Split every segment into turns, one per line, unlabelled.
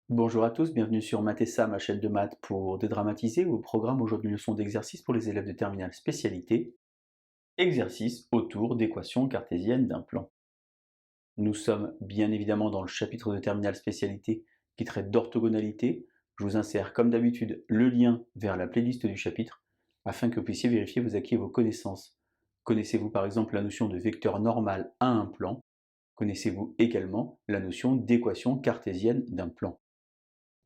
Bonjour à tous, bienvenue sur Mathessa, ma chaîne de maths pour dédramatiser. Au programme aujourd'hui une leçon d'exercice pour les élèves de terminale spécialité. Exercice autour d'équations cartésiennes d'un plan. Nous sommes bien évidemment dans le chapitre de terminale spécialité qui traite d'orthogonalité. Je vous insère comme d'habitude le lien vers la playlist du chapitre afin que vous puissiez vérifier vos acquis et vos connaissances. Connaissez-vous par exemple la notion de vecteur normal à un plan? Connaissez-vous également la notion d'équation cartésienne d'un plan?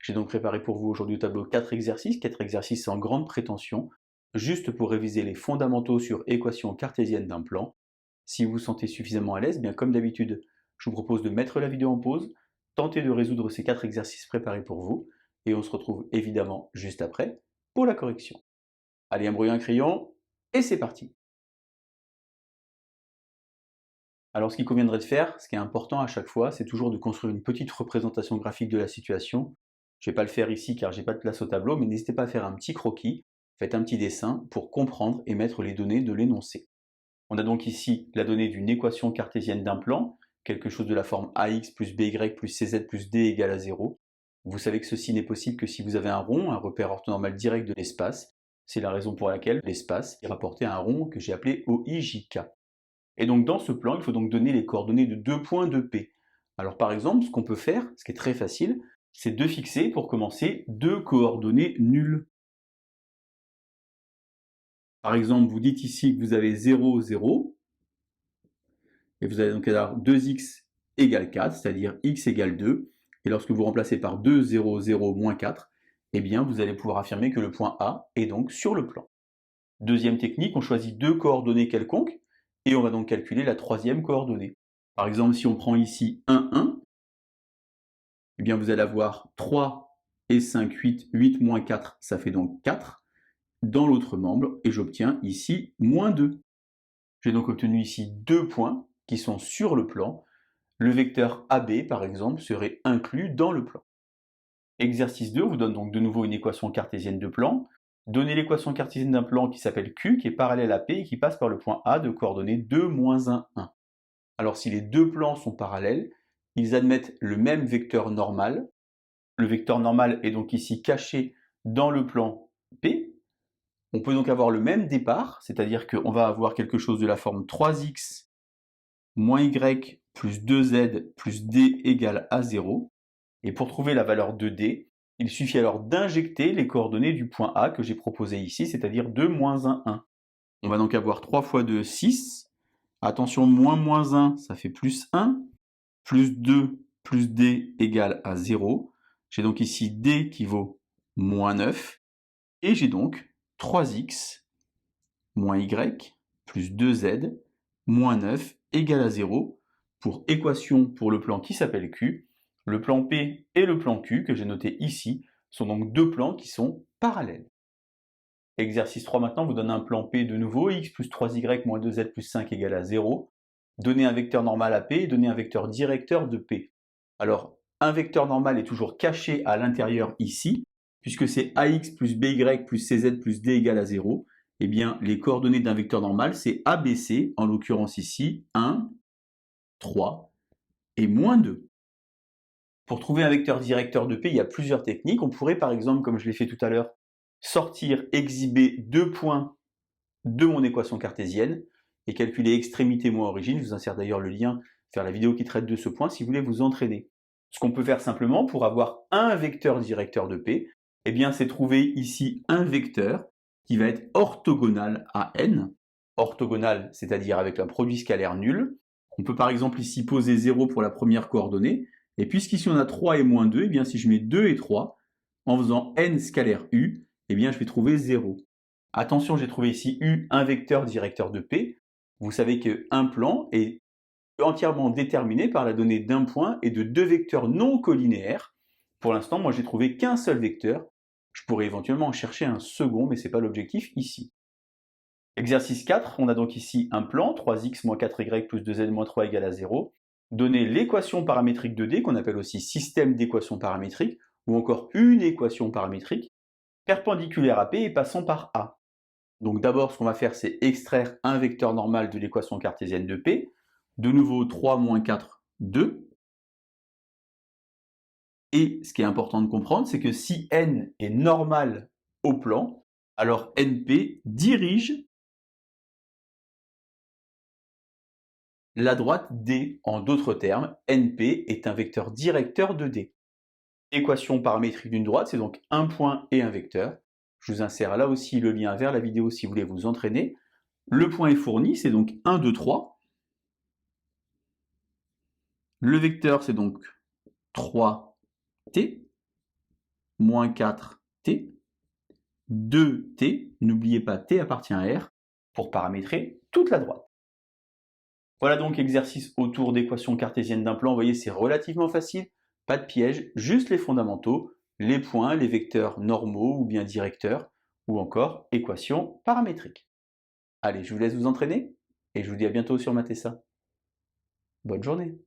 J'ai donc préparé pour vous aujourd'hui au tableau 4 exercices sans grande prétention, juste pour réviser les fondamentaux sur équation cartésienne d'un plan. Si vous vous sentez suffisamment à l'aise, bien comme d'habitude, je vous propose de mettre la vidéo en pause, tenter de résoudre ces 4 exercices préparés pour vous, et on se retrouve évidemment juste après pour la correction. Allez, un brouillon, un crayon, et c'est parti. Alors ce qu'il conviendrait de faire, ce qui est important à chaque fois, c'est toujours de construire une petite représentation graphique de la situation. Je ne vais pas le faire ici car j'ai pas de place au tableau, mais n'hésitez pas à faire un petit croquis, faites un petit dessin pour comprendre et mettre les données de l'énoncé. On a donc ici la donnée d'une équation cartésienne d'un plan, quelque chose de la forme ax plus by plus cz plus d égale à 0. Vous savez que ceci n'est possible que si vous avez un rond, un repère orthonormal direct de l'espace. C'est la raison pour laquelle l'espace est rapporté à un rond que j'ai appelé OIJK. Et donc dans ce plan, il faut donc donner les coordonnées de deux points de P. Alors par exemple, ce qu'on peut faire, ce qui est très facile, c'est de fixer, pour commencer, deux coordonnées nulles. Par exemple, vous dites ici que vous avez 0, 0, et vous allez donc avoir 2x égale 4, c'est-à-dire x égale 2, et lorsque vous remplacez par 2, 0, 0, moins 4, eh bien vous allez pouvoir affirmer que le point A est donc sur le plan. Deuxième technique, on choisit deux coordonnées quelconques, et on va donc calculer la troisième coordonnée. Par exemple, si on prend ici 1, 1, eh bien vous allez avoir 3 et 5, 8, 8 moins 4, ça fait donc 4 dans l'autre membre, et j'obtiens ici moins 2. J'ai donc obtenu ici deux points qui sont sur le plan. Le vecteur AB, par exemple, serait inclus dans le plan. Exercice 2 vous donne donc de nouveau une équation cartésienne de plan. Donnez l'équation cartésienne d'un plan qui s'appelle Q, qui est parallèle à P et qui passe par le point A de coordonnées 2, moins 1, 1. Alors si les deux plans sont parallèles, ils admettent le même vecteur normal. Le vecteur normal est donc ici caché dans le plan P. On peut donc avoir le même départ, c'est-à-dire qu'on va avoir quelque chose de la forme 3x moins y plus 2z plus d égale à 0. Et pour trouver la valeur de d, il suffit alors d'injecter les coordonnées du point A que j'ai proposé ici, c'est-à-dire 2, moins 1, 1. On va donc avoir 3 fois 2, 6. Attention, moins 1, ça fait plus 1. Plus 2 plus d égale à 0. J'ai donc ici d qui vaut moins 9. Et j'ai donc 3x moins y plus 2z moins 9 égale à 0 pour équation pour le plan qui s'appelle Q. Le plan P et le plan Q que j'ai noté ici sont donc deux plans qui sont parallèles. Exercice 3 maintenant vous donne un plan P de nouveau, x plus 3y moins 2z plus 5 égale à 0. Donnez un vecteur normal à P et donnez un vecteur directeur de P. Alors, un vecteur normal est toujours caché à l'intérieur ici, puisque c'est ax plus by plus cz plus d égale à 0. Eh bien, les coordonnées d'un vecteur normal, c'est ABC, en l'occurrence ici, 1, 3 et moins 2. Pour trouver un vecteur directeur de P, il y a plusieurs techniques. On pourrait par exemple, comme je l'ai fait tout à l'heure, sortir, exhiber deux points de mon équation cartésienne et calculer extrémité moins origine. Je vous insère d'ailleurs le lien vers la vidéo qui traite de ce point si vous voulez vous entraîner. Ce qu'on peut faire simplement pour avoir un vecteur directeur de P, eh bien c'est trouver ici un vecteur qui va être orthogonal à n. Orthogonal, c'est-à-dire avec un produit scalaire nul. On peut par exemple ici poser 0 pour la première coordonnée, et puisqu'ici on a 3 et moins 2, eh bien si je mets 2 et 3, en faisant n scalaire u, eh bien je vais trouver 0. Attention, j'ai trouvé ici U, un vecteur directeur de P. Vous savez qu'un plan est entièrement déterminé par la donnée d'un point et de deux vecteurs non collinéaires. Pour l'instant, moi j'ai trouvé qu'un seul vecteur. Je pourrais éventuellement en chercher un second, mais ce n'est pas l'objectif ici. Exercice 4, on a donc ici un plan, 3x moins 4y plus 2z moins 3 égale à 0. Donner l'équation paramétrique de D, qu'on appelle aussi système d'équations paramétriques, ou encore une équation paramétrique, perpendiculaire à P et passant par A. Donc d'abord, ce qu'on va faire, c'est extraire un vecteur normal de l'équation cartésienne de P. De nouveau, 3 moins 4, 2. Et ce qui est important de comprendre, c'est que si n est normal au plan, alors NP dirige la droite D. En d'autres termes, NP est un vecteur directeur de D. Équation paramétrique d'une droite, c'est donc un point et un vecteur. Je vous insère là aussi le lien vers la vidéo si vous voulez vous entraîner. Le point est fourni, c'est donc 1, 2, 3. Le vecteur, c'est donc 3t, moins 4t, 2t, n'oubliez pas t appartient à R, pour paramétrer toute la droite. Voilà donc exercice autour d'équations cartésiennes d'un plan. Vous voyez, c'est relativement facile, pas de piège, juste les fondamentaux, les points, les vecteurs normaux ou bien directeurs, ou encore équations paramétriques. Allez, je vous laisse vous entraîner, et je vous dis à bientôt sur Mathessa. Bonne journée.